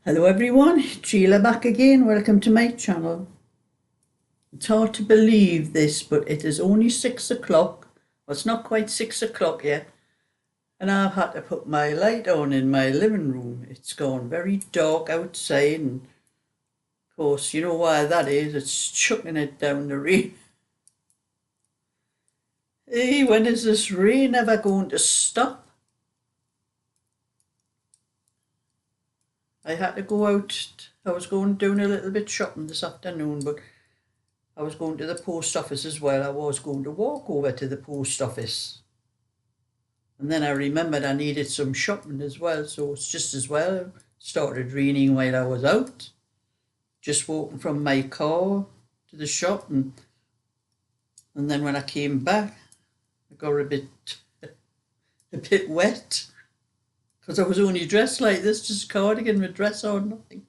Hello everyone, Sheila back again. Welcome to my channel. It's hard to believe this, but it is only 6 o'clock. Well, it's not quite 6 o'clock yet. And I've had to put my light on in my living room. It's gone very dark outside, and of course, you know why that is. It's chucking it down the rain. Hey, when is this rain ever going to stop? I had to go out. I was going doing a little bit shopping this afternoon, but I was going to the post office as well. I was going to walk over to the post office. And then I remembered I needed some shopping as well, so it's just as well. It started raining while I was out. Just walking from my car to the shop, and then when I came back, I got a bit wet. Because I was only dressed like this, just cardigan with dress on, nothing.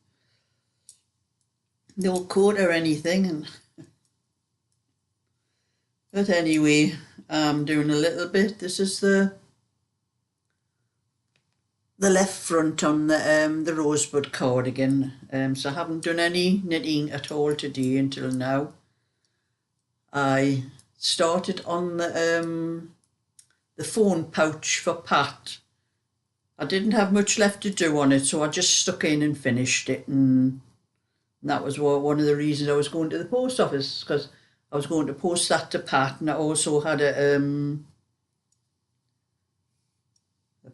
No coat or anything. But anyway, I'm doing a little bit. This is the left front on the rosebud cardigan. So I haven't done any knitting at all today until now. I started on the phone pouch for Pat. I didn't have much left to do on it, so I just stuck in and finished it, and that was one of the reasons I was going to the post office, because I was going to post that to Pat, and I also had a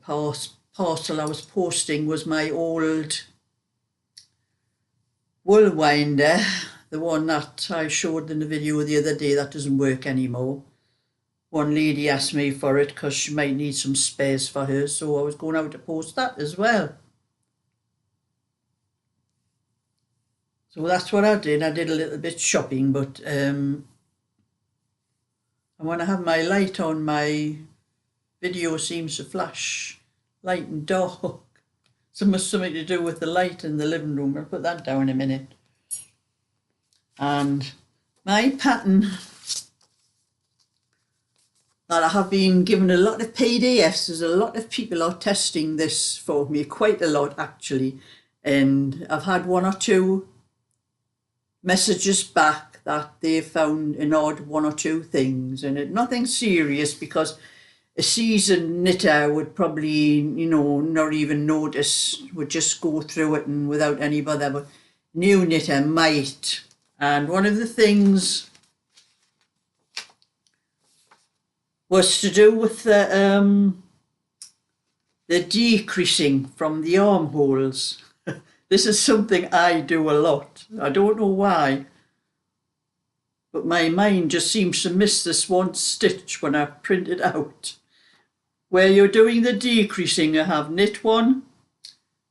parcel I was posting was my old wool winder, the one that I showed in the video the other day that doesn't work anymore. One lady asked me for it because she might need some spares for her, so I was going out to post that as well. So that's what I did. I did a little bit shopping, but and when I have my light on, my video seems to flash light and dark. So it must have something to do with the light in the living room. I'll put that down in a minute. And my pattern that I have been given a lot of PDFs. There's a lot of people are testing this for me, quite a lot actually, and I've had one or two messages back that they've found an odd one or two things, and nothing serious, because a seasoned knitter would probably, not even notice, would just go through it and without any bother, but new knitter might. And one of the things was to do with the decreasing from the armholes. This is something I do a lot. I don't know why, but my mind just seems to miss this one stitch when I print it out. Where you're doing the decreasing, you have knit one,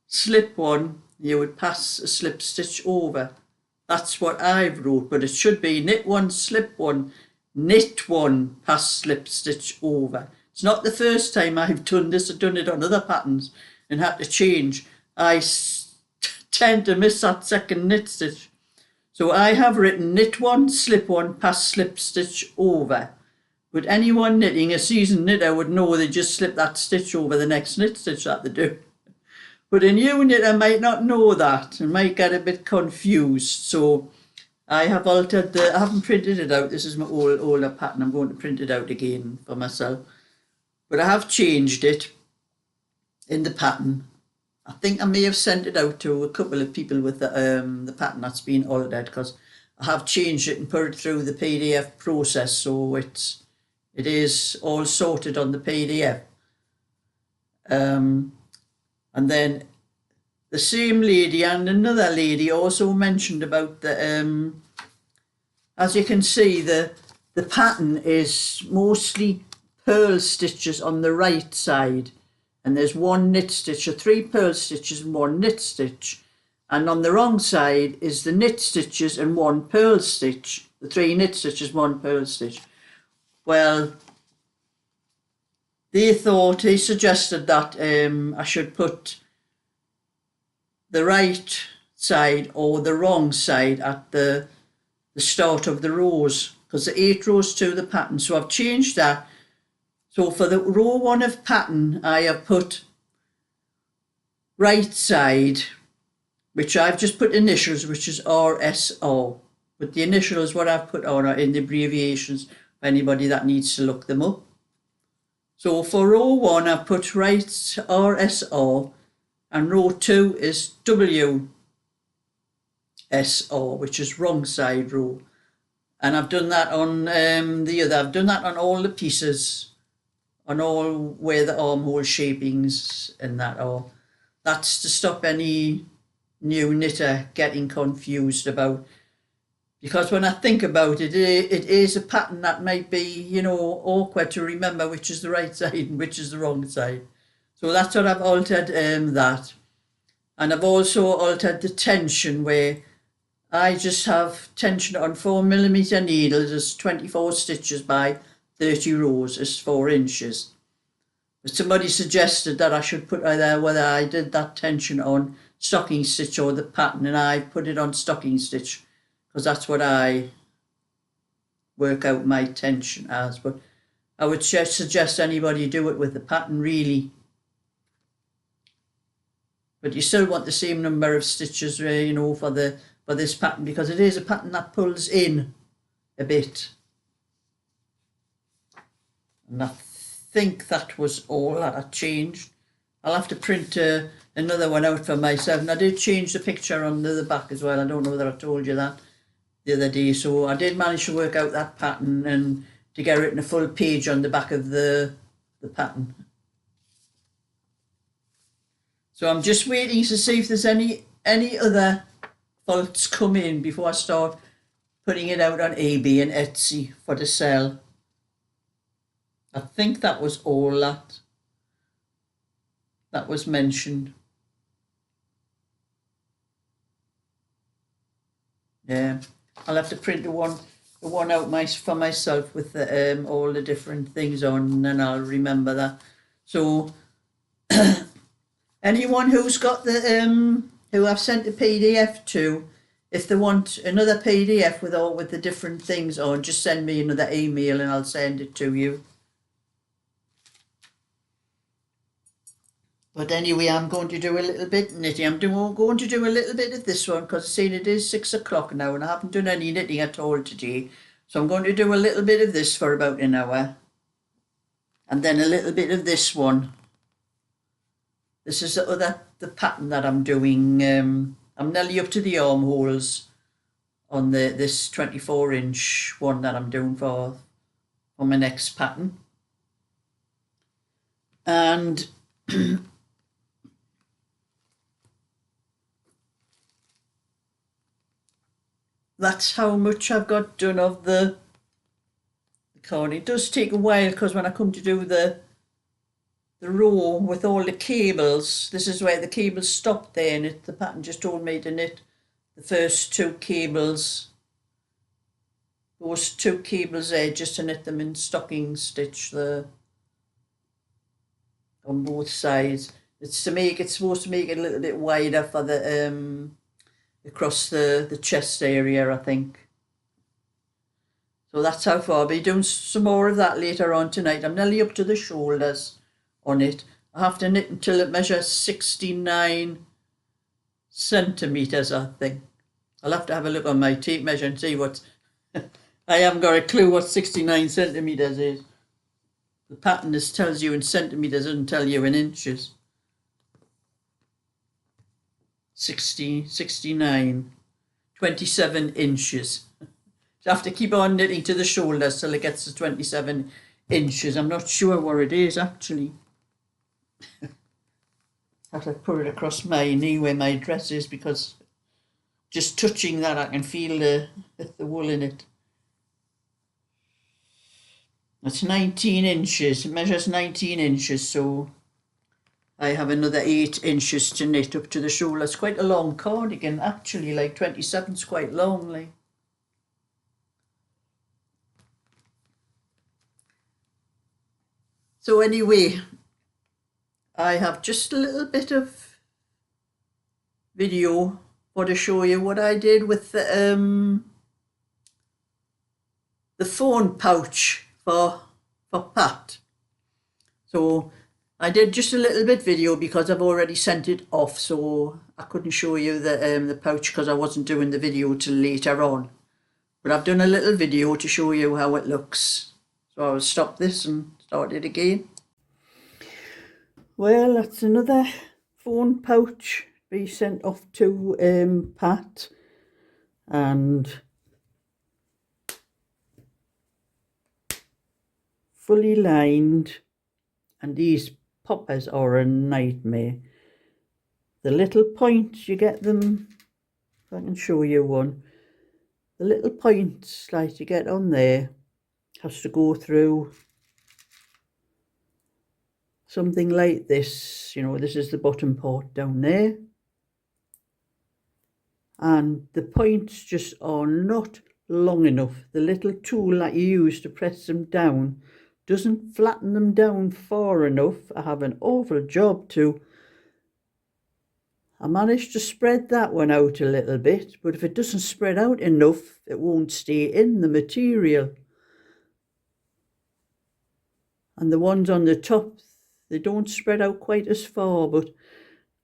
slip one, you would pass a slip stitch over. That's what I've wrote, but it should be knit one, slip one, knit one, pass slip stitch over. It's not the first time I've done this. I've done it on other patterns and had to change. I tend to miss that second knit stitch. So I have written knit one, slip one, pass slip stitch over. But anyone knitting, a seasoned knitter, would know they just slip that stitch over the next knit stitch that they do. But a new knitter might not know that and might get a bit confused. So I have altered I haven't printed it out. This is my older pattern. I'm going to print it out again for myself. But I have changed it in the pattern. I think I may have sent it out to a couple of people with the pattern that's been altered, because I have changed it and put it through the PDF process, so it is all sorted on the PDF. And then the same lady and another lady also mentioned about the, as you can see, the pattern is mostly purl stitches on the right side, and there's one knit stitch, or 3 purl stitches and 1 knit stitch, and on the wrong side is the knit stitches and 1 purl stitch, the 3 knit stitches, 1 purl stitch. Well, they suggested that I should put the right side or the wrong side at the start of the rows, because the 8 rows to the pattern. So I've changed that. So for the row 1 of pattern, I have put right side which I've just put initials, which is RSR. But the initials, what I've put on are in the abbreviations for anybody that needs to look them up. So for row 1, I've put right RSR, and row 2 is WSR, which is wrong side row. And I've done that on I've done that on all the pieces, on all where the armhole shapings and that are. That's to stop any new knitter getting confused about, because when I think about it, it is a pattern that might be, you know, awkward to remember which is the right side and which is the wrong side. So that's what I've altered that. And I've also altered the tension, where I just have tension on 4mm needles as 24 stitches by 30 rows is 4 inches. But somebody suggested that I should put either whether I did that tension on stocking stitch or the pattern, and I put it on stocking stitch because that's what I work out my tension as. But I would suggest anybody do it with the pattern, really. But you still want the same number of stitches, you know, for this pattern, because it is a pattern that pulls in a bit. And I think that was all that I changed. I'll have to print another one out for myself. And I did change the picture on the back as well. I don't know whether I told you that the other day. So I did manage to work out that pattern and to get written a full page on the back of the pattern. So I'm just waiting to see if there's any other faults come in before I start putting it out on eBay and Etsy for the sell. I think that was all that was mentioned. Yeah, I'll have to print the one out for myself with the all the different things on, and then I'll remember that. So anyone who's got the who I've sent the PDF to, if they want another PDF with the different things on, just send me another email and I'll send it to you. But anyway, I'm going to do a little bit of knitting. I'm going to do a little bit of this one because saying it is 6 o'clock now and I haven't done any knitting at all today. So I'm going to do a little bit of this for about an hour. And then a little bit of this one. This is the pattern that I'm doing. I'm nearly up to the armholes on this 24-inch one that I'm doing for my next pattern. And that's how much I've got done of the cardigan. It does take a while because when I come to do the row with all the cables, this is where the cables stopped there, and the pattern just told me to knit the first 2 cables, those 2 cables there, just to knit them in stocking stitch on both sides. It's supposed to make it a little bit wider for the across the chest area, I think. So that's how far. I'll be doing some more of that later on tonight. I'm nearly up to the shoulders on it. I have to knit until it measures 69 centimetres, I think. I'll have to have a look on my tape measure and see what I haven't got a clue what 69 centimetres is. The pattern just tells you in centimetres, doesn't tell you in inches. 69, 27 inches. So I have to keep on knitting to the shoulders till it gets to 27 inches. I'm not sure what it is actually. I have to put it across my knee where my dress is, because just touching that I can feel the wool in it. It's 19 inches. It measures 19 inches, so I have another 8 inches to knit up to the shoulder. It's quite a long cardigan, actually, like 27's quite long, like. So anyway, I have just a little bit of video for to show you what I did with the phone pouch for Pat. So I did just a little bit video because I've already sent it off, so I couldn't show you the pouch because I wasn't doing the video till later on. But I've done a little video to show you how it looks. So I'll stop this and start it again. Well, that's another phone pouch be sent off to Pat, and fully lined, and these poppers are a nightmare. The little points, you get them, if I can show you one, the little points like you get on there has to go through something like this. You know, this is the bottom part down there, and the points just are not long enough. The little tool that you use to press them down doesn't flatten them down far enough. I have an awful job to. I managed to spread that one out a little bit, but if it doesn't spread out enough, it won't stay in the material. And the ones on the top, they don't spread out quite as far, but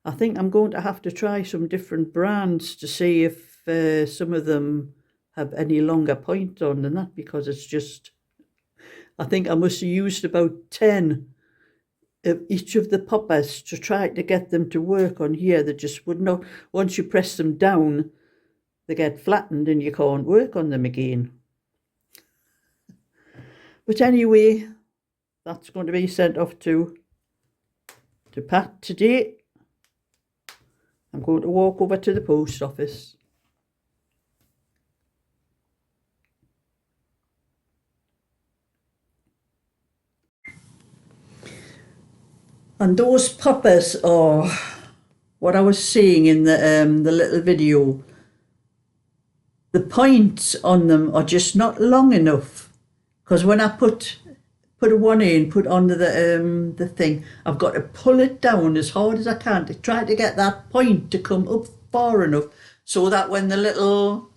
I think I'm going to have to try some different brands to see if some of them have any longer point on than that, because it's just, I think I must have used about 10 of each of the poppers to try to get them to work on here. They just would not, once you press them down, they get flattened and you can't work on them again. But anyway, that's going to be sent off to Pat today. I'm going to walk over to the post office. And those poppers are what I was saying in the little video. The points on them are just not long enough, because when I put a one in, put onto the thing, I've got to pull it down as hard as I can to try to get that point to come up far enough so that when the little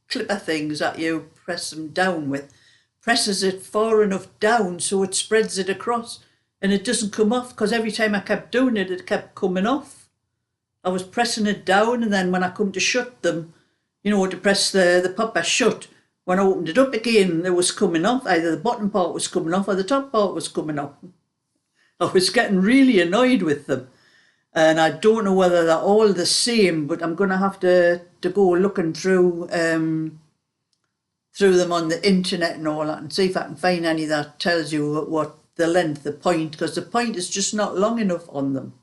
clipper things that you press them down with presses it far enough down so it spreads it across and it doesn't come off, because every time I kept doing it, it kept coming off. I was pressing it down, and then when I come to shut them, you know, to press the popper shut, when I opened it up again, it was coming off. Either the bottom part was coming off or the top part was coming off. I was getting really annoyed with them. And I don't know whether they're all the same, but I'm going to have to go looking through them on the internet and all that, and see if I can find any that tells you what the length, the point, because the point is just not long enough on them.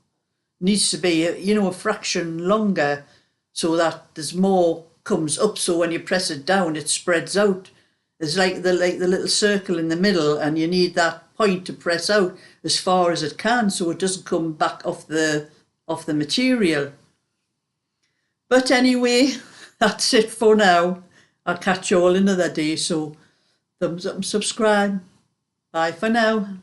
It needs to be, you know, a fraction longer so that there's more comes up, so when you press it down it spreads out. It's like the little circle in the middle, and you need that point to press out as far as it can so it doesn't come back off the material. But anyway, that's it for now. I'll catch you all another day, so thumbs up and subscribe. Bye for now.